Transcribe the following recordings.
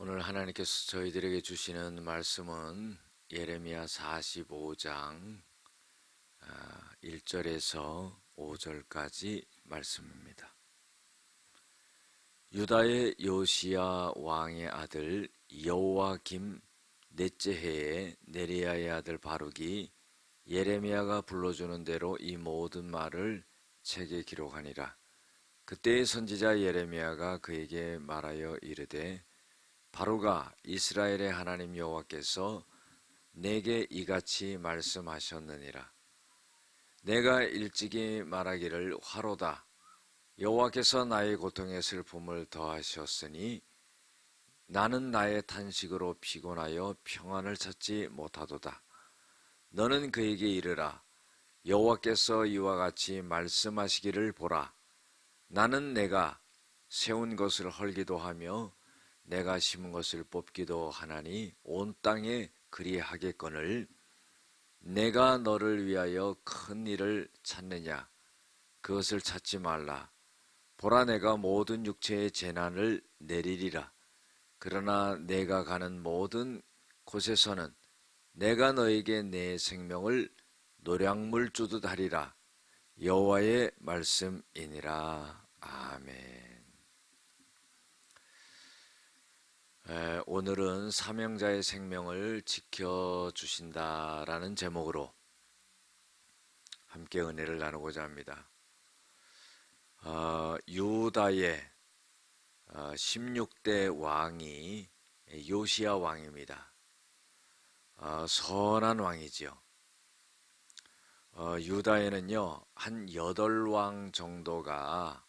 오늘 하나님께서 저희들에게 주시는 말씀은 예레미야 45장 1절에서 5절까지 말씀입니다. 유다의 요시야 왕의 아들 여호와김 넷째 해에 네리야의 아들 바룩이 예레미야가 불러주는 대로 이 모든 말을 책에 기록하니라. 그때의 선지자 예레미야가 그에게 말하여 이르되, 바룩아, 이스라엘의 하나님 여호와께서 내게 이같이 말씀하셨느니라. 내가 일찍이 말하기를 화로다. 여호와께서 나의 고통의 슬픔을 더하셨으니 나는 나의 탄식으로 피곤하여 평안을 찾지 못하도다. 너는 그에게 이르라. 여호와께서 이와 같이 말씀하시기를 보라. 나는 내가 세운 것을 헐기도 하며 내가 심은 것을 뽑기도 하나니 온 땅에 그리하겠거늘 내가 너를 위하여 큰 일을 찾느냐? 그것을 찾지 말라. 보라, 내가 모든 육체의 재난을 내리리라. 그러나 내가 가는 모든 곳에서는 내가 너에게 내 생명을 노량물 주듯 하리라. 여호와의 말씀이니라. 아멘. 오늘은 사명자의 생명을 지켜주신다라는 제목으로 함께 은혜를 나누고자 합니다. 유다의 16대 왕이 요시야 왕입니다. 선한 왕이지요. 유다에는요 한 8왕 정도가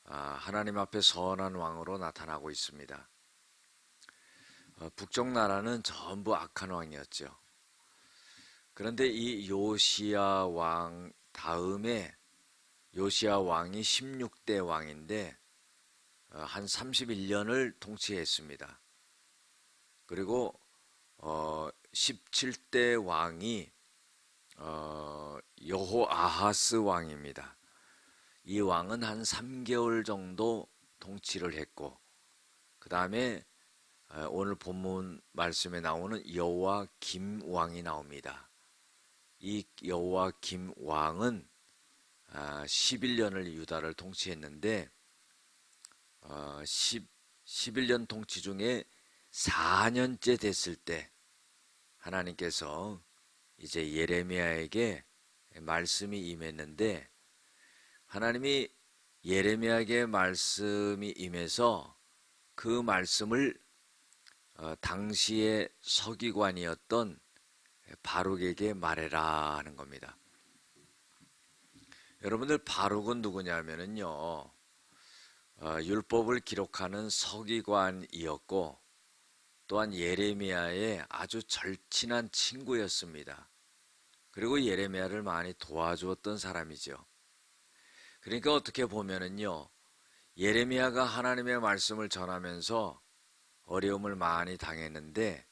하나님 앞에 선한 왕으로 나타나고 있습니다. 북쪽 나라는 전부 악한 왕이었죠. 그런데 이 요시야 왕 다음에 요시야 왕이 16대 왕인데 한 31년을 통치했습니다. 그리고 17대 왕이 여호아하스 왕입니다. 이 왕은 한 3개월 정도 통치를 했고, 그 다음에 오늘 본문 말씀에 나오는 여호와김 왕이 나옵니다. 이 여호와김 왕은 11년을 유다를 통치했는데 11년 통치 중에 4년째 됐을 때 하나님께서 이제 예레미야에게 말씀이 임했는데, 하나님이 예레미야에게 말씀이 임해서 그 말씀을 당시의 서기관이었던 바룩에게 말해라 하는 겁니다. 여러분들, 바룩은 누구냐면요, 율법을 기록하는 서기관이었고 또한 예레미야의 아주 절친한 친구였습니다. 그리고 예레미야를 많이 도와주었던 사람이죠. 그러니까 어떻게 보면은요, 예레미야가 하나님의 말씀을 전하면서 어려움을 많이 당했는데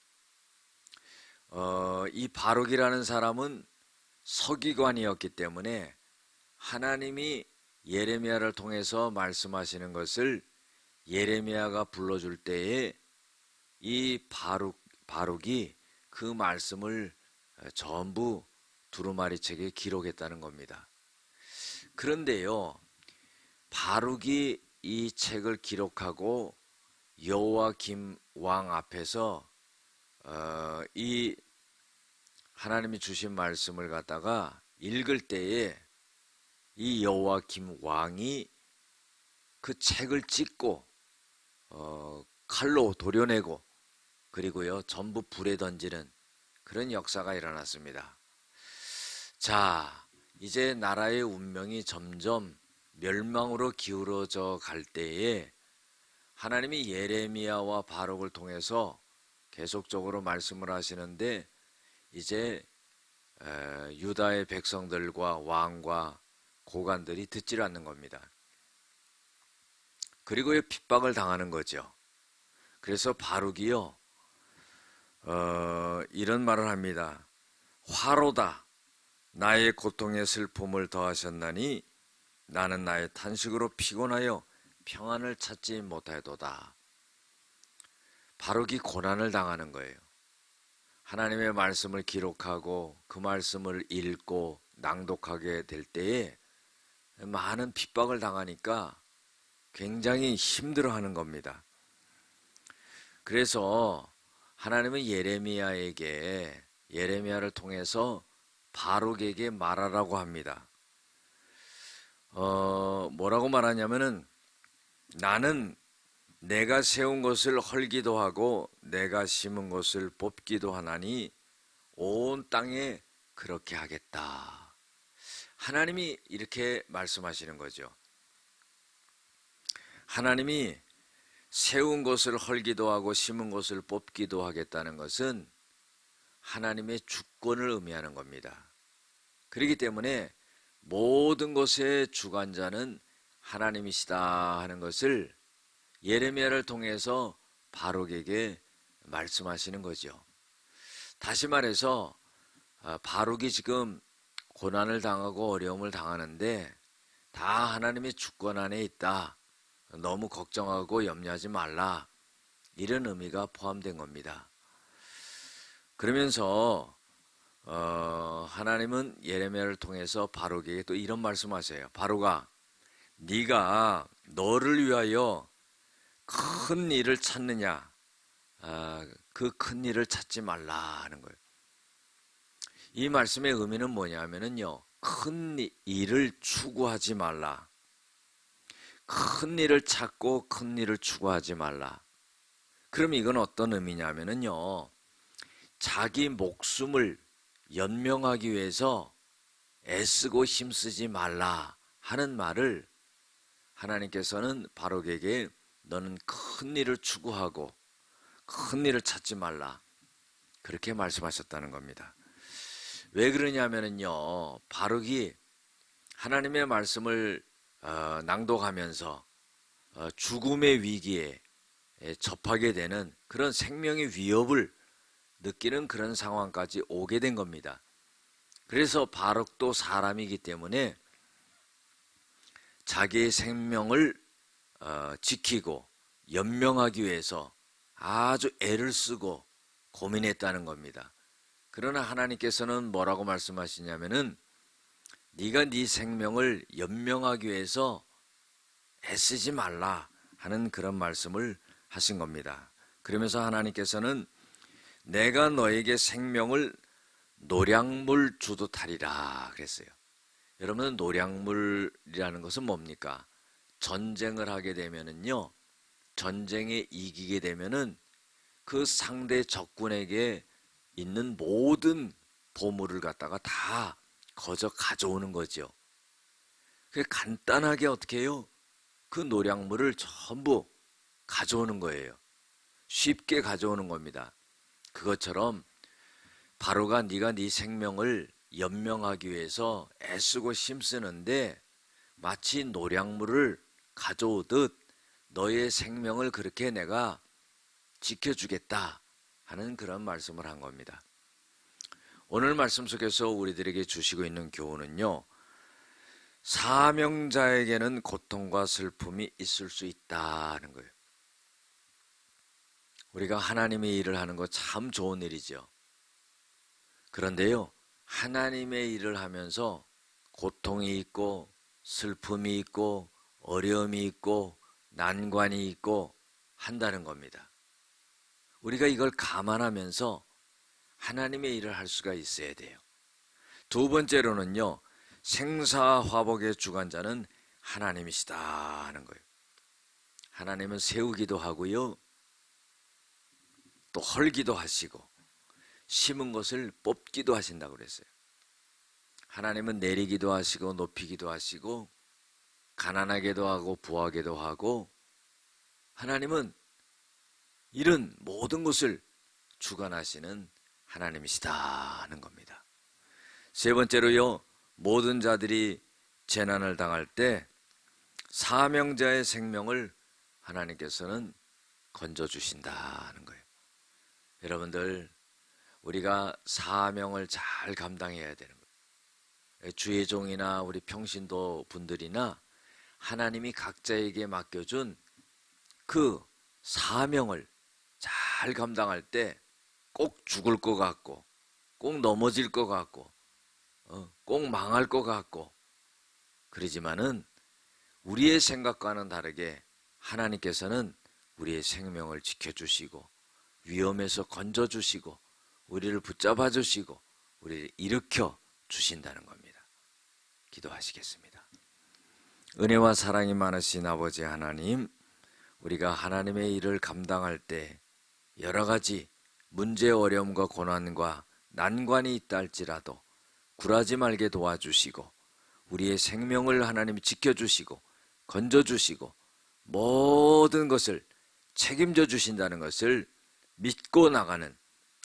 이 바룩이라는 사람은 서기관이었기 때문에 하나님이 예레미야를 통해서 말씀하시는 것을 예레미야가 불러줄 때에 이 바룩이 그 말씀을 전부 두루마리책에 기록했다는 겁니다. 그런데요, 바룩이 이 책을 기록하고 여호와김 왕 앞에서 이 하나님이 주신 말씀을 갖다가 읽을 때에 이 여호와김 왕이 그 책을 찢고 칼로 도려내고 그리고요 전부 불에 던지는 그런 역사가 일어났습니다. 자, 이제 나라의 운명이 점점 멸망으로 기울어져 갈 때에 하나님이 예레미야와 바룩을 통해서 계속적으로 말씀을 하시는데, 이제 유다의 백성들과 왕과 고관들이 듣질 않는 겁니다. 그리고 핍박을 당하는 거죠. 그래서 바룩이요 이런 말을 합니다. 화로다. 나의 고통의 슬픔을 더하셨나니 나는 나의 탄식으로 피곤하여 평안을 찾지 못하도다. 바룩이 고난을 당하는 거예요. 하나님의 말씀을 기록하고 그 말씀을 읽고 낭독하게 될 때에 많은 핍박을 당하니까 굉장히 힘들어하는 겁니다. 그래서 하나님은 예레미야를 통해서 바룩에게 말하라고 합니다. 뭐라고 말하냐면은 나는 내가 세운 것을 헐기도 하고 내가 심은 것을 뽑기도 하나니 온 땅에 그렇게 하겠다. 하나님이 이렇게 말씀하시는 거죠. 하나님이 세운 것을 헐기도 하고 심은 것을 뽑기도 하겠다는 것은 하나님의 주권을 의미하는 겁니다. 그렇기 때문에 모든 것의 주관자는 하나님이시다 하는 것을 예레미야를 통해서 바룩에게 말씀하시는 거죠. 다시 말해서 바룩이 지금 고난을 당하고 어려움을 당하는데 다 하나님의 주권 안에 있다. 너무 걱정하고 염려하지 말라. 이런 의미가 포함된 겁니다. 그러면서 하나님은 예레미야를 통해서 바룩에게 또 이런 말씀하세요. 바룩아, 네가 너를 위하여 큰 일을 찾느냐? 그 큰 일을 찾지 말라 하는 거예요. 이 말씀의 의미는 뭐냐면요, 큰 일을 추구하지 말라. 큰 일을 찾고 큰 일을 추구하지 말라. 그럼 이건 어떤 의미냐면요, 자기 목숨을 연명하기 위해서 애쓰고 힘쓰지 말라 하는 말을 하나님께서는 바룩에게 너는 큰 일을 추구하고 큰 일을 찾지 말라, 그렇게 말씀하셨다는 겁니다. 왜 그러냐면요, 바룩이 하나님의 말씀을 낭독하면서 죽음의 위기에 접하게 되는 그런 생명의 위협을 느끼는 그런 상황까지 오게 된 겁니다. 그래서 바룩도 사람이기 때문에 자기의 생명을 지키고 연명하기 위해서 아주 애를 쓰고 고민했다는 겁니다. 그러나 하나님께서는 뭐라고 말씀하시냐면은 네가 네 생명을 연명하기 위해서 애쓰지 말라 하는 그런 말씀을 하신 겁니다. 그러면서 하나님께서는 내가 너에게 생명을 노량물 주듯 하리라 그랬어요. 여러분, 노량물이라는 것은 뭡니까? 전쟁을 하게 되면은요, 전쟁에 이기게 되면은 그 상대 적군에게 있는 모든 보물을 갖다가 다 거저 가져오는 거죠. 그 간단하게 어떻게 해요? 그 노량물을 전부 가져오는 거예요. 쉽게 가져오는 겁니다. 그것처럼 바로가 네가 네 생명을 연명하기 위해서 애쓰고 힘쓰는데 마치 노량물을 가져오듯 너의 생명을 그렇게 내가 지켜주겠다 하는 그런 말씀을 한 겁니다. 오늘 말씀 속에서 우리들에게 주시고 있는 교훈은요, 사명자에게는 고통과 슬픔이 있을 수 있다는 거예요. 우리가 하나님의 일을 하는 거 참 좋은 일이죠. 그런데요, 하나님의 일을 하면서 고통이 있고 슬픔이 있고 어려움이 있고 난관이 있고 한다는 겁니다. 우리가 이걸 감안하면서 하나님의 일을 할 수가 있어야 돼요. 두 번째로는요, 생사화복의 주관자는 하나님이시다 하는 거예요. 하나님은 세우기도 하고요, 또 헐기도 하시고 심은 것을 뽑기도 하신다고 그랬어요. 하나님은 내리기도 하시고 높이기도 하시고 가난하게도 하고 부하게도 하고, 하나님은 이런 모든 것을 주관하시는 하나님이시다 하는 겁니다. 세 번째로요, 모든 자들이 재난을 당할 때 사명자의 생명을 하나님께서는 건져주신다 하는 거예요. 여러분들, 우리가 사명을 잘 감당해야 되는 거예요. 주의 종이나 우리 평신도 분들이나 하나님이 각자에게 맡겨준 그 사명을 잘 잘 감당할 때 꼭 죽을 것 같고, 꼭 넘어질 것 같고, 꼭 망할 것 같고, 그러지만은 우리의 생각과는 다르게 하나님께서는 우리의 생명을 지켜주시고, 위험에서 건져주시고, 우리를 붙잡아 주시고, 우리를 일으켜 주신다는 겁니다. 기도하시겠습니다. 은혜와 사랑이 많으신 아버지 하나님, 우리가 하나님의 일을 감당할 때 여러 가지 문제, 어려움과 고난과 난관이 있다 할지라도 굴하지 말게 도와주시고, 우리의 생명을 하나님이 지켜주시고 건져주시고 모든 것을 책임져 주신다는 것을 믿고 나가는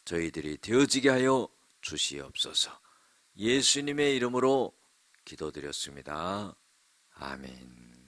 저희들이 되어지게 하여 주시옵소서. 예수님의 이름으로 기도드렸습니다. 아멘.